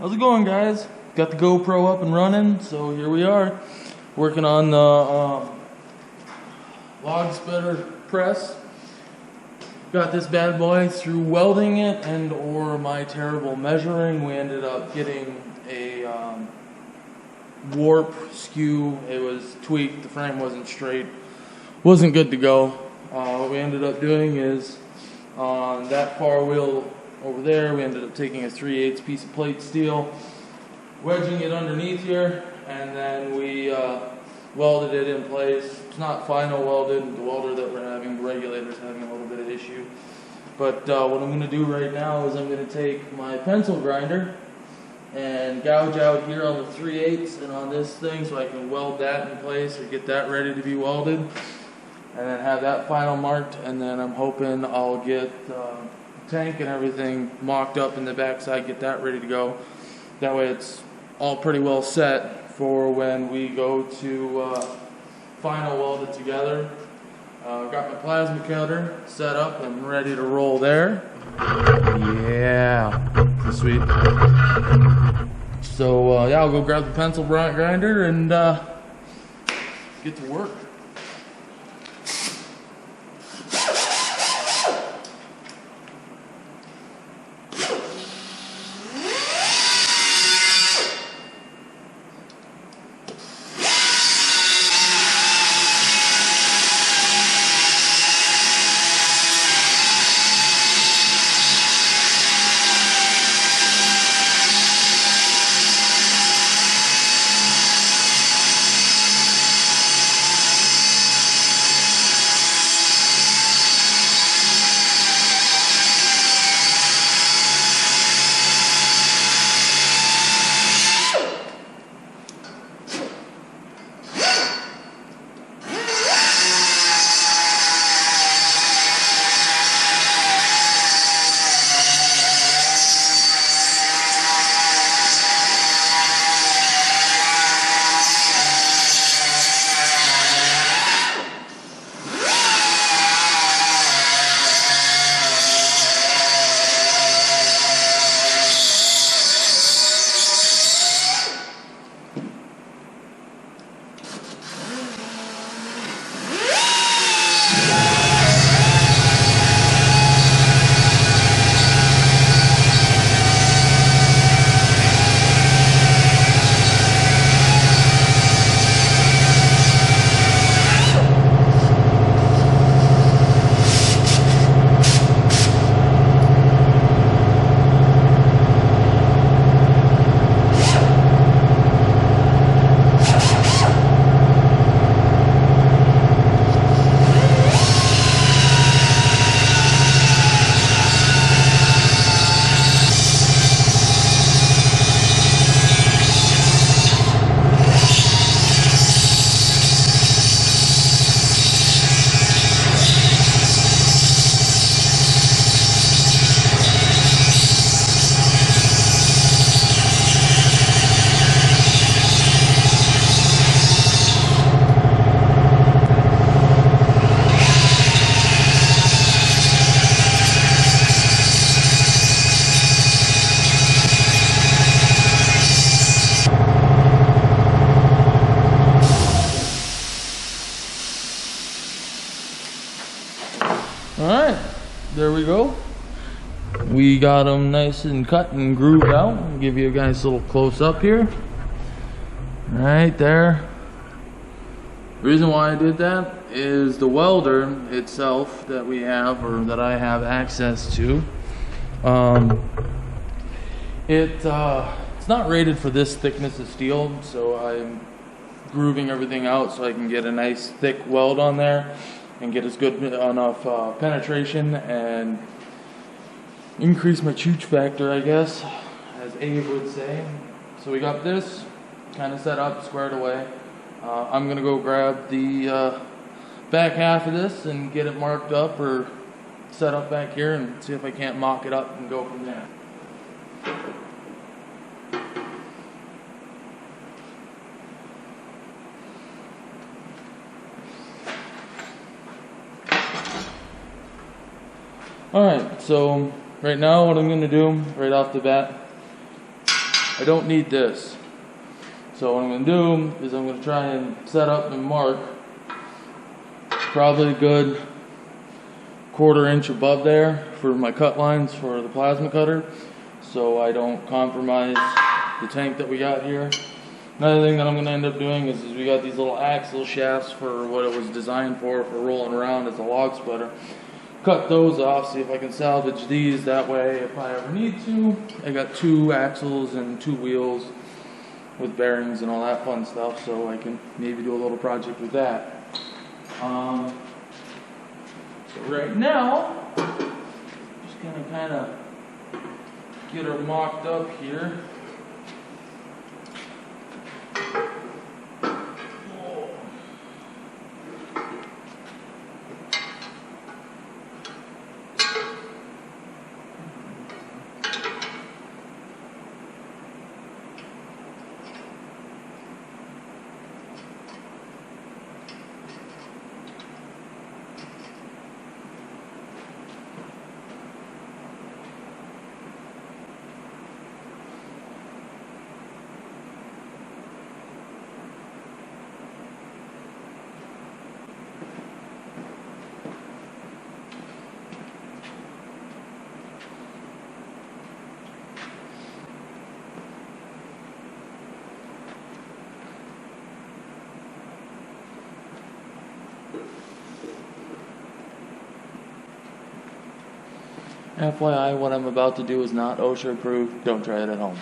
How's it going, guys? Got the GoPro up and running, so here we are, working on the log splitter press. Got this bad boy. Through welding it and or my terrible measuring, we ended up getting a warp skew. It was tweaked, the frame wasn't straight, wasn't good to go. What we ended up doing is on that far wheel over there, we ended up taking a 3/8 piece of plate steel, wedging it underneath here, and then we welded it in place. It's not final welded. The welder that we're having, the regulator's having a little bit of issue. But what I'm going to do right now is I'm going to take my pencil grinder and gouge out here on the 3/8 and on this thing so I can weld that in place or get that ready to be welded, and then have that final marked, and then I'm hoping I'll get tank and everything mocked up in the backside, get that ready to go. That way it's all pretty well set for when we go to final weld it together. Got my plasma cutter set up and ready to roll there. Yeah, sweet. So yeah, I'll go grab the pencil grinder and get to work. Alright, there we go. We got them nice and cut and grooved out. I'll give you a nice little close up here. Right there. The reason why I did that is the welder itself that we have, or that I have access to, it's not rated for this thickness of steel, so I'm grooving everything out so I can get a nice thick weld on there and get as good enough penetration and increase my chooch factor, I guess, as Abe would say. So we got this kind of set up, squared away. I'm gonna go grab the back half of this and get it marked up or set up back here and see if I can't mock it up and go from there. Alright, so right now what I'm going to do right off the bat I don't need this. So what I'm going to do is I'm going to try and set up and mark probably a good 1/4 inch above there for my cut lines for the plasma cutter, so I don't compromise the tank that we got here. Another thing that I'm going to end up doing is we got these little axle shafts for what it was designed for rolling around as a log splitter. Cut those off, see if I can salvage these. That way, if I ever need to, I got 2 axles and 2 wheels with bearings and all that fun stuff, so I can maybe do a little project with that. So right now, just gonna kind of get her mocked up here. FYI, what I'm about to do is not OSHA approved. Don't try it at home.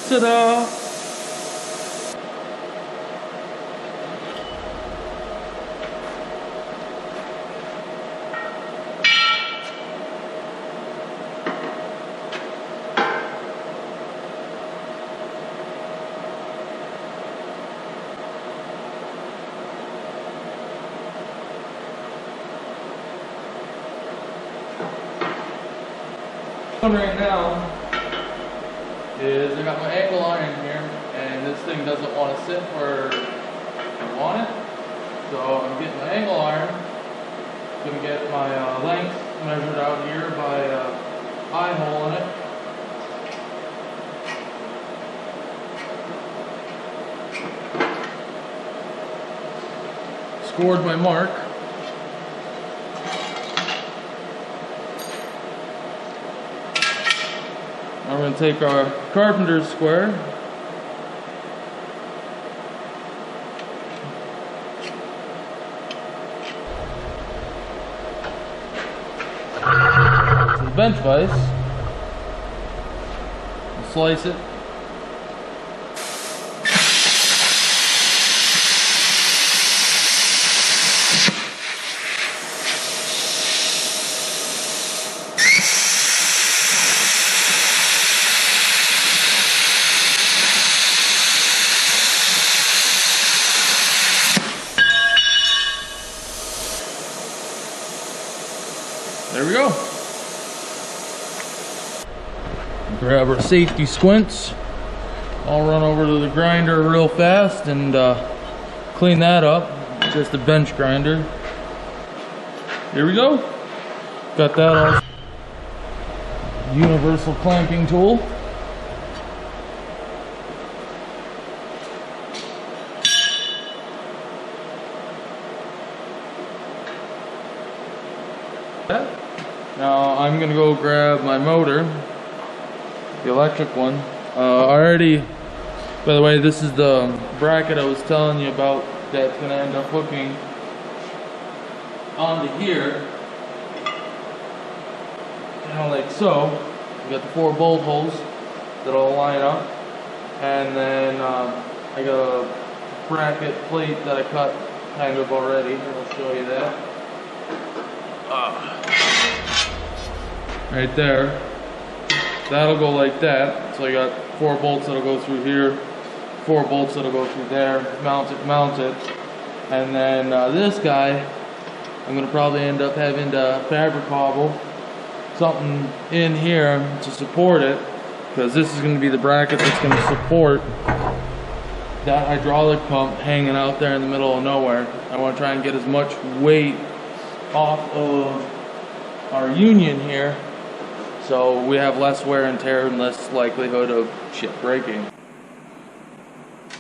Ta-da! Right now is I got my ankle iron here, and this thing doesn't want to sit where I want it, so I'm getting my angle iron. Gonna get my length measured out here by eye hole in it. Scored my mark. Now we're going to take our carpenter's square, bench vise. Slice it. There we go. Grab our safety squints. I'll run over to the grinder real fast and clean that up. Just a bench grinder. Here we go. Got that all. Universal clamping tool. Now I'm gonna go grab my motor, the electric one. By the way, this is the bracket I was telling you about that's gonna end up hooking onto here, kind of like so. You got the 4 bolt holes that'll line up, and then I got a bracket plate that I cut kind of already. I'll show you that. Right there. That'll go like that. So I got 4 bolts that'll go through here, 4 bolts that'll go through there, mount it. And then this guy, I'm gonna probably end up having to fabric cobble something in here to support it, because this is gonna be the bracket that's gonna support that hydraulic pump hanging out there in the middle of nowhere. I wanna try and get as much weight off of our union here, so we have less wear and tear and less likelihood of shit breaking.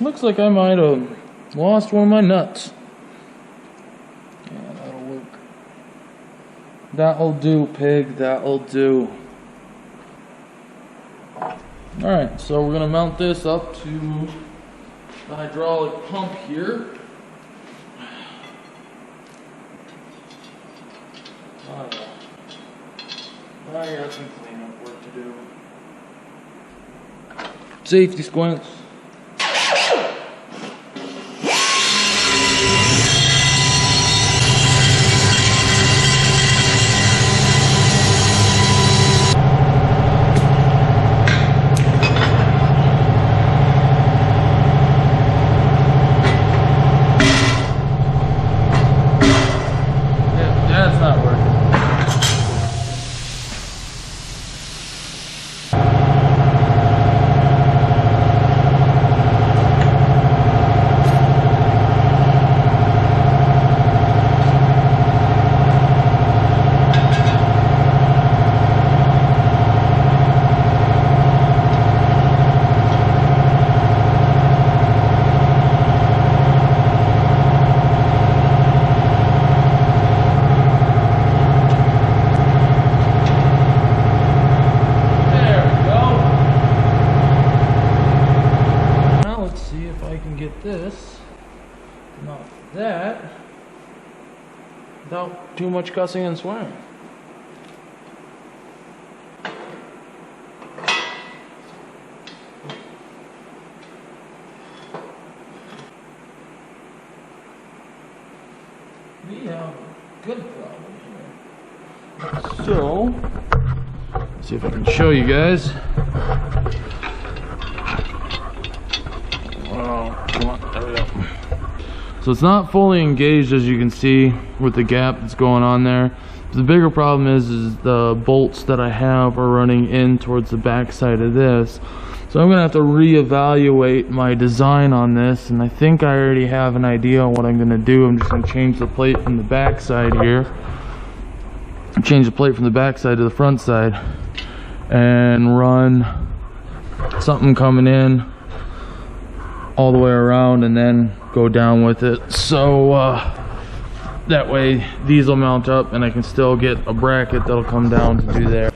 Looks like I might have lost one of my nuts. Yeah, that'll work. That'll do, pig, that'll do. Alright, so we're gonna mount this up to the hydraulic pump here. I got some cleanup work to do. Safety squints. That's not working. This, not that, without too much cussing and swearing. We have a good problem here. So, let's see if I can show you guys. So it's not fully engaged, as you can see, with the gap that's going on there. The bigger problem is the bolts that I have are running in towards the back side of this. So I'm gonna have to reevaluate my design on this, and I think I already have an idea on what I'm gonna do. I'm just gonna change the plate from the back side here. Change the plate from the back side to the front side and run something coming in all the way around and then go down with it, so that way these will mount up and I can still get a bracket that'll come down to do there.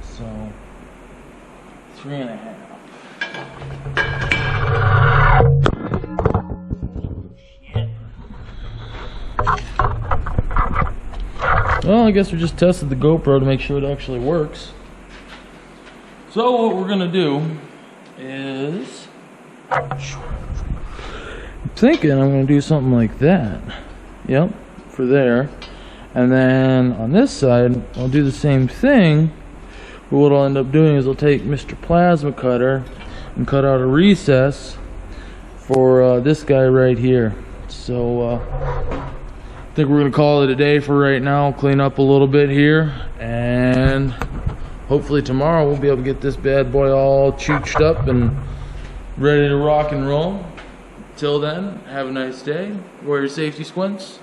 So 3.5. Well, I guess we just tested the GoPro to make sure it actually works. So what we're gonna do is, I'm thinking I'm gonna do something like that. Yep, for there. And then on this side, I'll do the same thing. But what I'll end up doing is I'll take Mr. Plasma Cutter and cut out a recess for this guy right here. So I think we're gonna call it a day for right now. Clean up a little bit here, and hopefully tomorrow we'll be able to get this bad boy all chooched up and ready to rock and roll. Till then, have a nice day. Wear your safety squints.